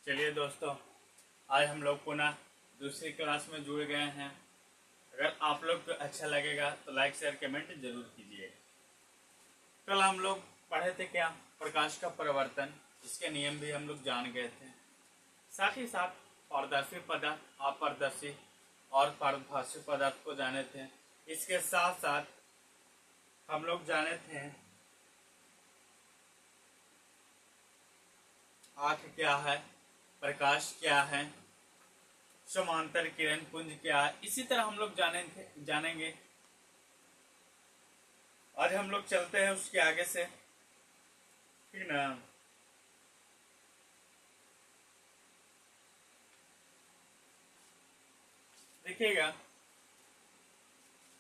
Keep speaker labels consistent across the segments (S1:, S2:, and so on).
S1: चलिए दोस्तों, आज हम लोग पुनः दूसरी क्लास में जुड़ गए हैं। अगर आप लोग को अच्छा लगेगा तो लाइक शेयर कमेंट जरूर कीजिएगा। कल हम लोग पढ़े थे क्या, प्रकाश का परिवर्तन, इसके नियम भी हम लोग जान गए थे। साथ ही साथ पारदर्शी पदार्थ, अपारदर्शी और पारभासी पदार्थ को जाने थे। इसके साथ साथ हम लोग जाने थे आँख क्या है, प्रकाश क्या है, समांतर किरण पुंज क्या है। इसी तरह हम लोग जानेंगे। आज हम लोग चलते हैं उसके आगे से, ठीक ना। देखिएगा,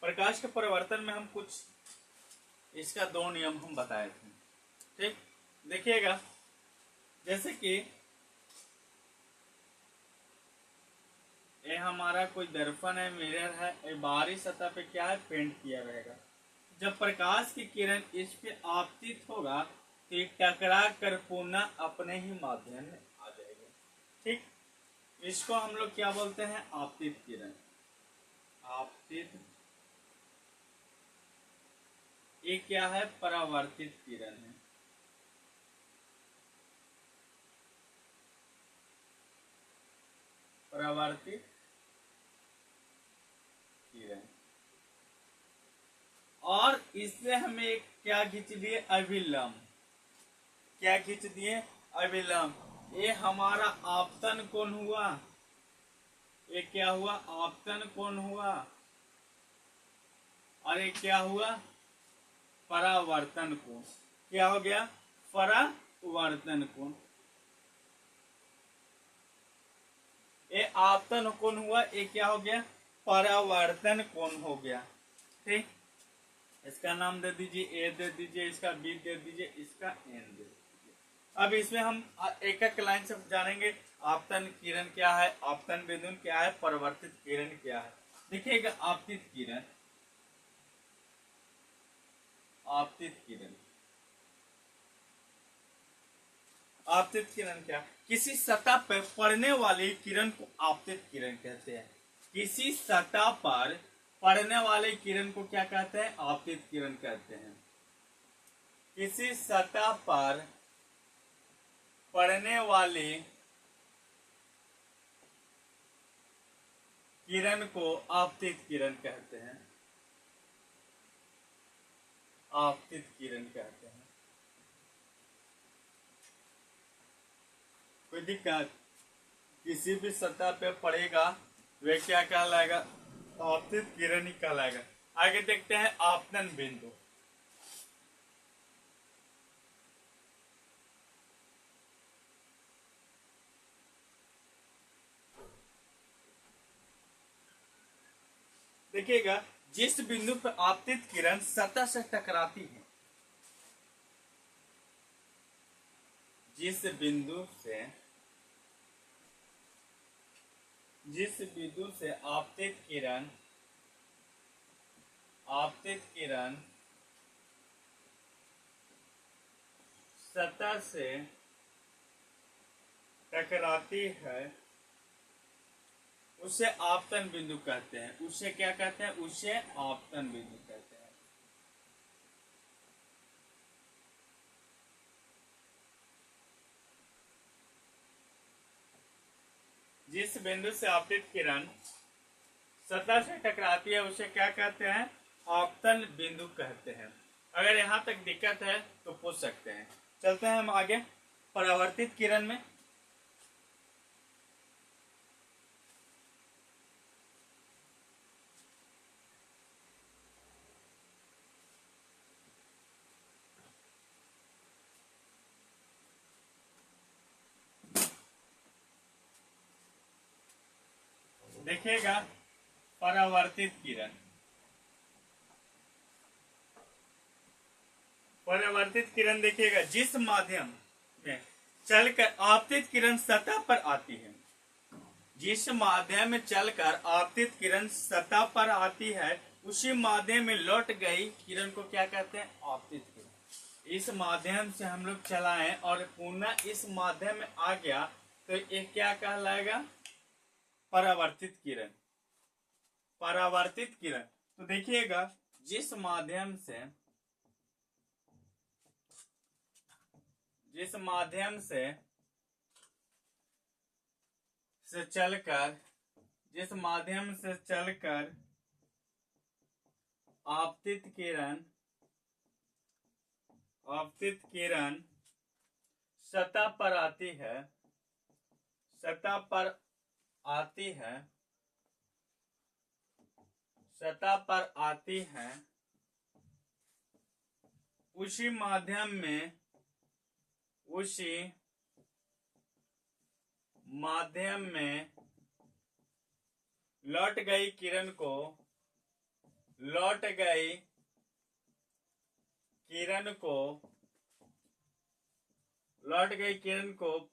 S1: प्रकाश के परिवर्तन में हम कुछ इसका दो नियम हम बताए थे, ठीक। देखिएगा, जैसे कि ये हमारा कोई दर्पण है, मिरर है, ये बाहरी सतह पे क्या है, पेंट किया रहेगा। जब प्रकाश की किरण इस पे आपतित होगा तो ये टकरा कर पुनः अपने ही माध्यम में आ जाएगा, ठीक। इसको हम लोग क्या बोलते हैं, आपतित किरण। आपतित, ये क्या है, परावर्तित किरण है। परावर्तित किरण। और इससे हमें एक क्या खींच दिए, अभिलंब। क्या खींच दिए, अभिलंब। ये हमारा आपतन कोण हुआ, ये क्या हुआ, आपतन कोण हुआ। और ये क्या हुआ, परावर्तन कोण। क्या हो गया, परावर्तन कोण। ये आपतन कोण हुआ, ये क्या हो गया, परावर्तन कोण हो गया, ठीक। इसका नाम दे दीजिए ए, दे दीजिए इसका बी, दे दीजिए इसका एन, दे दीजिए। अब इसमें हम एक एक लाइन से जानेंगे, आपतन किरण क्या है, आपतन बिंदु क्या है, परावर्तित किरण क्या है। देखिएगा, आपतित किरण, आपतित किरण। आपतित किरण क्या, किसी सतह पर पड़ने वाली किरण को आपतित किरण कहते हैं। किसी सतह पर पड़ने वाले किरण को क्या कहते हैं, आपतित किरण कहते हैं। किसी सतह पर पड़ने वाली किरण को आपतित किरण कहते हैं, आपतित किरण कहते हैं। कोई दिक्कत, किसी भी सतह पे पड़ेगा वे क्या कहलाएगा, आपतित किरण ही कहलाएगा। आगे देखते हैं आपतन बिंदु। देखिएगा, जिस बिंदु पर आपतित किरण सतह से टकराती है, जिस बिंदु से आपतित किरण सतह से टकराती है, उसे आपतन बिंदु कहते हैं। उसे क्या कहते हैं, उसे आपतन बिंदु कहते हैं। जिस बिंदु से आपतित किरण सतह से टकराती है उसे क्या कहते हैं, आपतन बिंदु कहते हैं। अगर यहां तक दिक्कत है तो पूछ सकते हैं। चलते हैं हम आगे परावर्तित किरण में। देखिएगा, परावर्तित किरण, परावर्तित किरण देखिएगा, जिस माध्यम में चलकर आपतित किरण सतह पर आती है, जिस माध्यम में चलकर आपतित किरण सतह पर आती है उसी माध्यम में लौट गई किरण को क्या कहते हैं, आपतित किरण। इस माध्यम से हम लोग चलाएं और पुनः इस माध्यम में आ गया तो ये क्या कहलाएगा? परावर्तित किरण। परावर्तित किरण। तो देखिएगा, जिस माध्यम से चलकर आपतित किरण सतह पर आती है, उसी माध्यम में लौट गई किरण को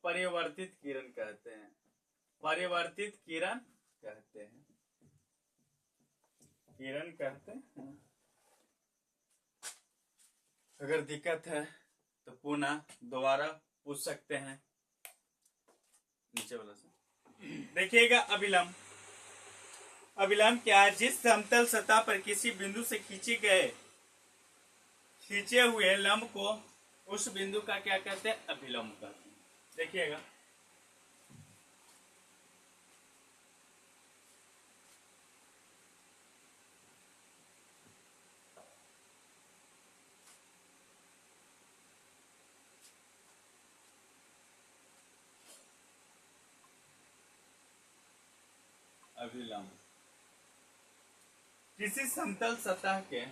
S1: परिवर्तित किरण कहते हैं। अगर दिक्कत है तो पुनः दोबारा पूछ सकते हैं नीचे वाला से। देखिएगा, अभिलंब क्या है? जिस समतल सतह पर किसी बिंदु से खींचे हुए लंब को उस बिंदु का क्या कहते हैं? अभिलंब कहते हैं। देखिएगा, अभिलंब किसी समतल सतह के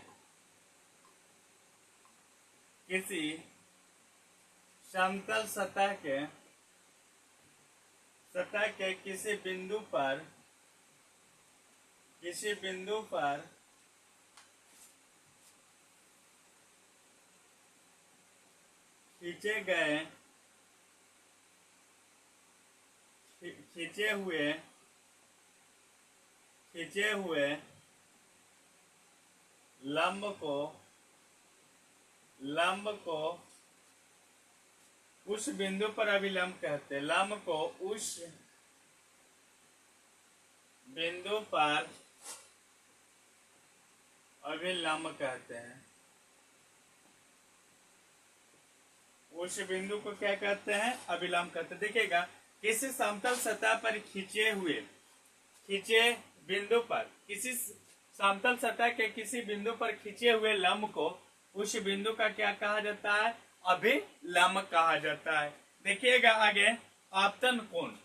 S1: किसी बिंदु पर खींचे हुए लंब को उस बिंदु पर अभिलंब कहते हैं। लंब को उस बिंदु पर अभिलंब कहते हैं। उस बिंदु को क्या कहते हैं? अभिलंब कहते हैं। देखिएगा, किसी समतल सतह पर किसी समतल सतह के किसी बिंदु पर खींचे हुए लंब को उस बिंदु का क्या कहा जाता है? अभिलंब कहा जाता है। देखिएगा आगे, आपतन कोण।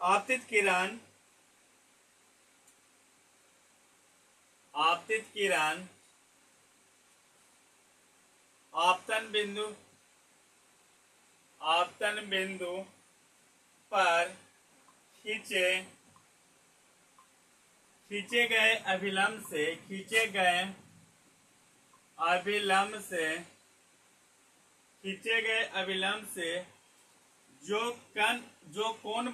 S1: आपतित किरण आपतन बिंदु पर खींचे गए अभिलंब से जो कोण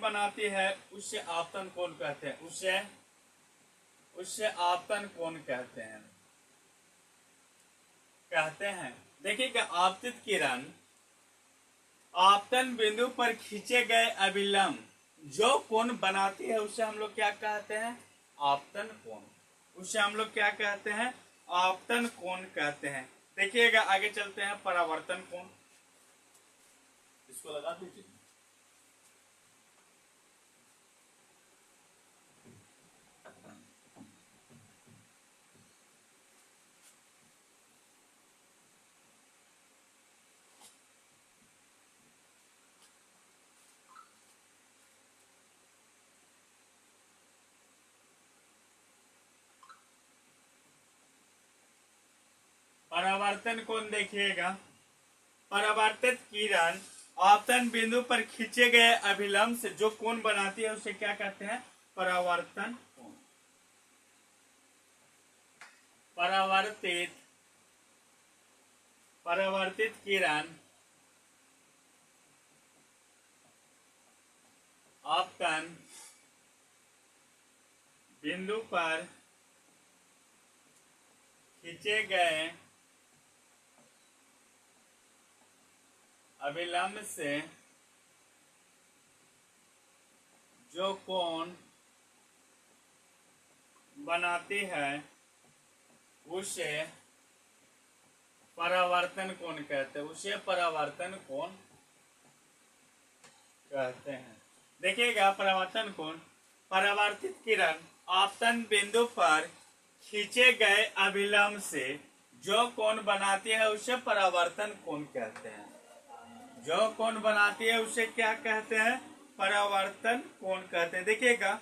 S1: बनाती है उसे आपतन कोण कहते हैं। उसे आपतन कोण कहते हैं। देखिएगा, आपतित किरण आपतन बिंदु पर खींचे गए अभिलंब जो कोण बनाती है उसे हम लोग क्या कहते हैं? आपतन कोण कहते हैं। देखिएगा, आगे चलते हैं, परावर्तन कोण। इसको लगा दीजिए। परावर्तन कोण देखिएगा, परावर्तित किरण आपतन बिंदु पर खींचे गए अभिलंब से जो कोण बनाती है उसे क्या कहते हैं? परावर्तन कोण। परावर्तित किरण आपतन बिंदु पर खींचे गए अभिलंब से जो कोण बनाती है उसे परावर्तन कोण कहते हैं। उसे परावर्तन कोण कहते हैं। देखिएगा, परावर्तन कोण, परावर्तित किरण आपतन बिंदु पर खींचे गए अभिलंब से जो कोण बनाती है उसे परावर्तन कोण कहते हैं। जो कोण बनाती है उसे क्या कहते हैं? परावर्तन कोण कहते हैं। देखिएगा,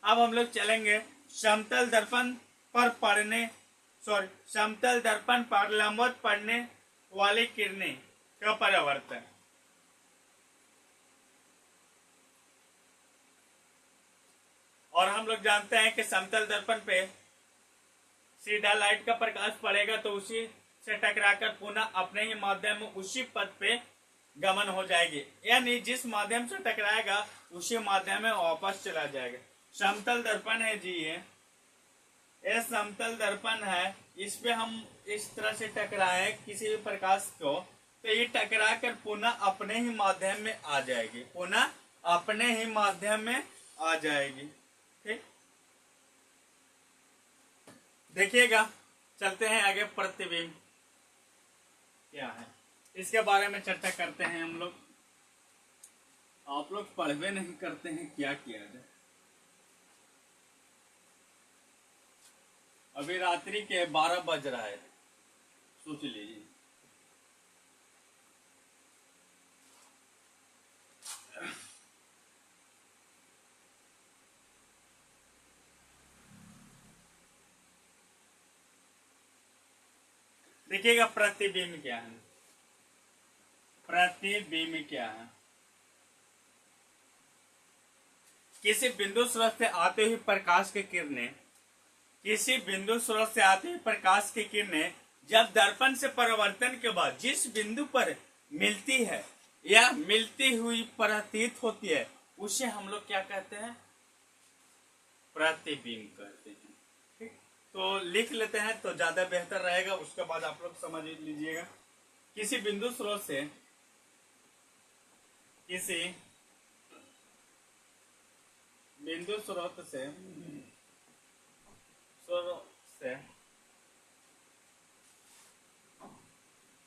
S1: अब हम लोग चलेंगे समतल दर्पण पर लंबवत पड़ने वाली किरणें का परावर्तन। और हम लोग जानते हैं कि समतल दर्पण पे सीधा लाइट का प्रकाश पड़ेगा तो उसी से टकराकर पुनः अपने ही माध्यम में उसी पथ पे गमन हो जाएगी, यानी जिस माध्यम से टकराएगा उसी माध्यम में वापस चला जाएगा। समतल दर्पण है जी, ये समतल दर्पण है। इस पे हम इस तरह से टकराए किसी भी प्रकाश को तो ये टकरा कर पुनः अपने ही माध्यम में आ जाएगी, पुनः अपने ही माध्यम में आ जाएगी। ठीक, देखिएगा, चलते हैं आगे। प्रतिबिंब क्या है इसके बारे में चर्चा करते हैं हम लोग। आप लोग पढ़वे नहीं करते हैं, क्या किया जाए। अभी रात्रि के 12 बज रहा है, सोच लीजिए। देखिएगा, प्रतिबिंब क्या है। प्रतिबिंब क्या है? किसी बिंदु स्रोत से आते हुए प्रकाश की किरणें, किसी बिंदु स्रोत से आते हुए प्रकाश की किरणें जब दर्पण से परावर्तन के बाद जिस बिंदु पर मिलती है या मिलती हुई प्रतीत होती है उसे हम लोग क्या कहते हैं? प्रतिबिंब कहते हैं। ठीक, तो लिख लेते हैं तो ज्यादा बेहतर रहेगा, उसके बाद आप लोग समझ लीजिएगा। किसी बिंदु स्रोत से, किसी बिंदु स्रोत से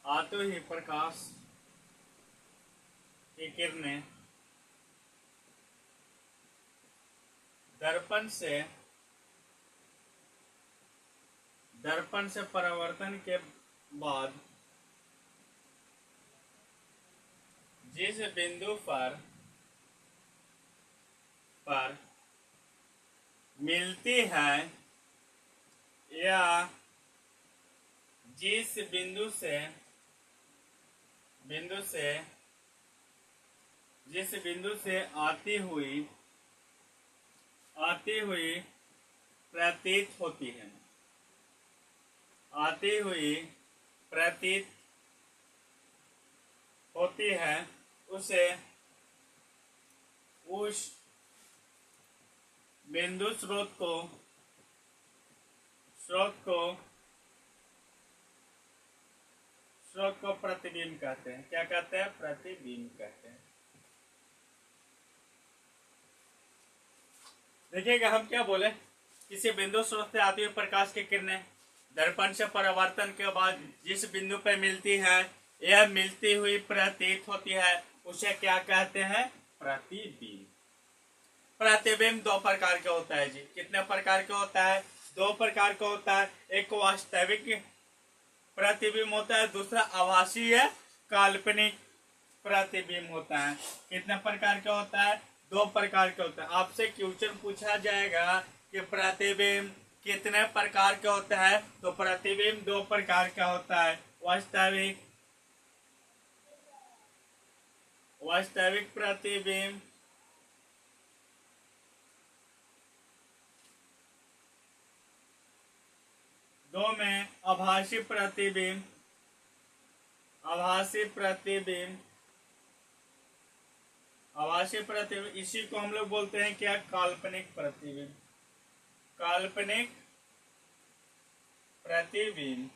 S1: आते ही प्रकाश की किरणें दर्पण से परावर्तन के बाद जिस बिंदु पर मिलती है या जिस बिंदु से आती हुई प्रतीत होती है, उसे उस बिंदु स्रोत को प्रतिबिंब कहते हैं। क्या कहते हैं? प्रतिबिंब कहते हैं। देखिएगा, हम क्या बोले, किसी बिंदु स्रोत से आती हुई प्रकाश की किरणें दर्पण से परावर्तन के बाद जिस बिंदु पर मिलती है या मिलती हुई प्रतीत होती है उसे क्या कहते हैं? प्रतिबिंब। प्रतिबिंब दो प्रकार का होता है जी। कितने प्रकार का होता है? दो प्रकार का होता है। एक वास्तविक प्रतिबिंब होता है, दूसरा आभासी या काल्पनिक प्रतिबिंब होता है। कितने प्रकार का होता है? दो प्रकार का होता है। आपसे क्वेश्चन पूछा जाएगा कि प्रतिबिंब कितने प्रकार का होता है, तो प्रतिबिंब दो प्रकार का होता है। वास्तविक प्रतिबिंब दो में आभासी प्रतिबिंब इसी को हम लोग बोलते हैं क्या? काल्पनिक प्रतिबिंब। काल्पनिक प्रतिबिंब।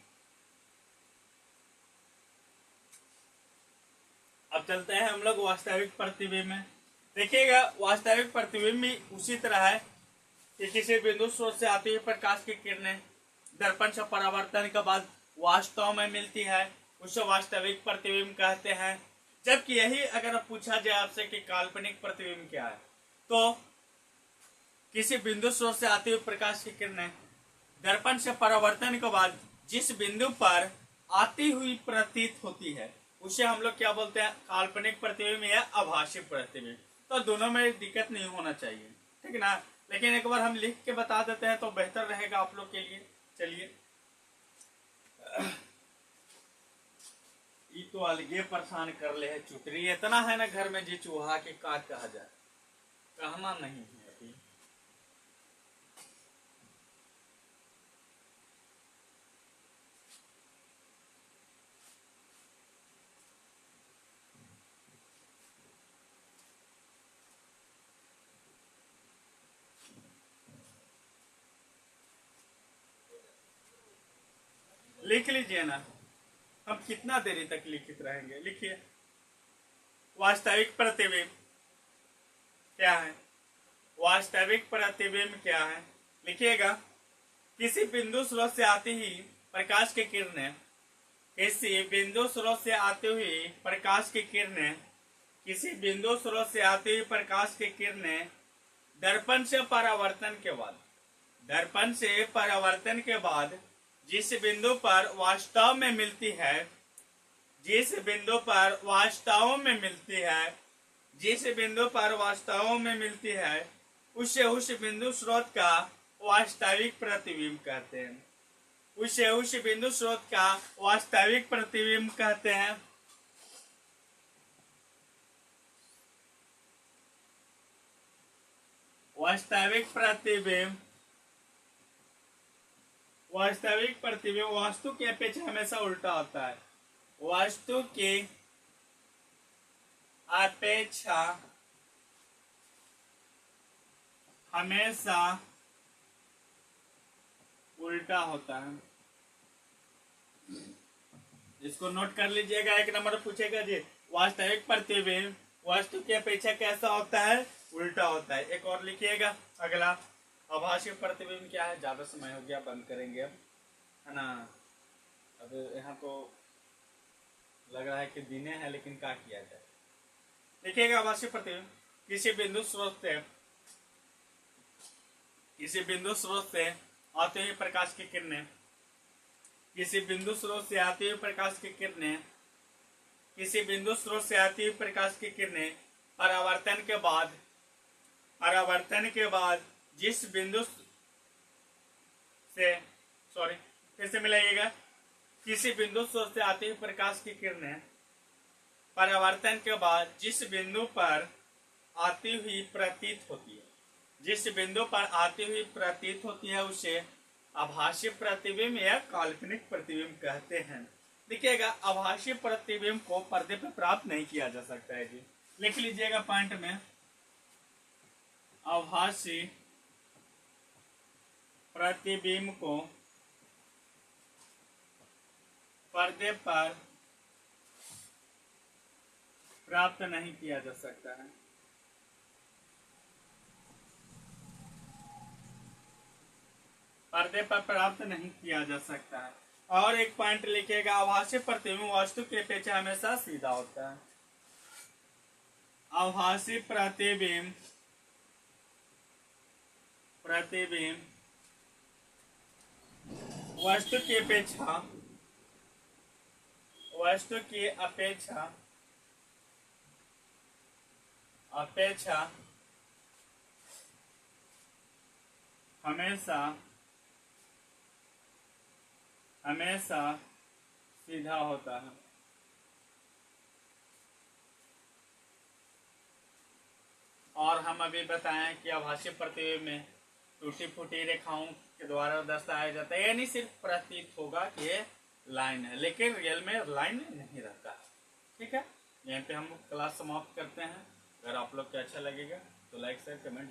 S1: अब चलते हैं हम लोग वास्तविक प्रतिबिंब में। देखिएगा वास्तविक प्रतिबिंब भी उसी तरह है कि किसी बिंदु स्रोत से आती हुई प्रकाश की किरणें दर्पण से परावर्तन के बाद वास्तव में मिलती है, उसे वास्तविक प्रतिबिंब कहते हैं। जबकि यही अगर पूछा जाए आपसे कि काल्पनिक प्रतिबिंब क्या है, तो किसी बिंदु स्रोत से आती हुई प्रकाश की किरणें दर्पण से परावर्तन के बाद जिस बिंदु पर आती हुई प्रतीत होती है उसे हम लोग क्या बोलते हैं, काल्पनिक प्रतिबिंब या आभासी प्रतिबिंब। तो दोनों में दिक्कत नहीं होना चाहिए, ठीक ना। लेकिन एक बार हम लिख के बता देते हैं तो बेहतर रहेगा आप लोग के लिए। चलिए, ये तो अलगे परेशान कर ले है चुतरी, इतना है ना घर में जी चूहा के का कहा जाए, कहना नहीं है अभी। लिख लीजिए ना, हम कितना देरी तक लिखित रहेंगे। लिखिए, वास्तविक प्रतिबिंब क्या है। वास्तविक प्रतिबिंब क्या है, लिखिएगा, किसी बिंदु स्रोत से आती हुई प्रकाश की किरणें, किसी बिंदु स्रोत से आती हुई प्रकाश की किरणें, किसी बिंदु स्रोत से आती हुई प्रकाश की किरणें दर्पण से परावर्तन के बाद, दर्पण से परावर्तन के बाद जिस बिंदु पर वास्तव में मिलती है, जिस बिंदु पर वास्तव में मिलती है, जिस बिंदु पर वास्तव में मिलती है उसे उस बिंदु स्रोत का वास्तविक प्रतिबिंब कहते हैं। उसे उस बिंदु स्रोत का वास्तविक प्रतिबिंब कहते हैं। वास्तविक प्रतिबिंब, वास्तविक प्रतिबिंब वास्तु की अपेक्षा हमेशा उल्टा होता है। वास्तु की अपेक्षा हमेशा उल्टा होता है। इसको नोट कर लीजिएगा, एक नंबर पूछेगा जी, वास्तविक प्रतिबिंब वास्तु की अपेक्षा कैसा होता है, उल्टा होता है। एक और लिखिएगा अगला, आभासी प्रतिबिंब क्या है। ज्यादा समय हो गया, बंद करेंगे अब, है ना। अब यहाँ तो लग रहा है कि दिने हैं, लेकिन क्या किया जाए। देखिएगा, आभासी प्रतिबिंब किसी बिंदु स्रोत से, किसी बिंदु स्रोत से आते हुए प्रकाश की किरणें, किसी बिंदु स्रोत से आती हुई प्रकाश की किरणें, किसी बिंदु स्रोत से आती हुई प्रकाश की किरणें परावर्तन के बाद, परावर्तन के बाद जिस बिंदु से, सॉरी फिर से मिलाइएगा, किसी बिंदु स्रोत से आती हुई प्रकाश की किरणें परावर्तन के बाद जिस बिंदु पर आती हुई प्रतीत होती है, जिस बिंदु पर आती हुई प्रतीत होती है उसे आभासी प्रतिबिंब या काल्पनिक प्रतिबिंब कहते हैं। देखिएगा, आभासी प्रतिबिंब को पर्दे पर प्राप्त नहीं किया जा सकता है जी। लिख लीजिएगा पॉइंट में, आभासी प्रतिबिंब को पर्दे पर प्राप्त नहीं किया जा सकता है। पर्दे पर प्राप्त नहीं किया जा सकता है। और एक पॉइंट लिखिएगा, आभासी प्रतिबिंब वास्तु की अपेक्षा हमेशा सीधा होता है। आभासी प्रतिबिंब, प्रतिबिंब वस्तु की अपेक्षा, वस्तु की अपेक्षा, अपेक्षा हमेशा, हमेशा सीधा होता है। और हम अभी बताएं कि आभासी प्रतिबिंब में टूटी फूटी रेखाओं के द्वारा दर्शाया जाता है, यानी सिर्फ प्रतीत होगा कि ये लाइन है, लेकिन रियल में लाइन नहीं रहता है। ठीक है, यहीं पे हम क्लास समाप्त करते हैं। अगर आप लोग को अच्छा लगेगा तो लाइक शेयर कमेंट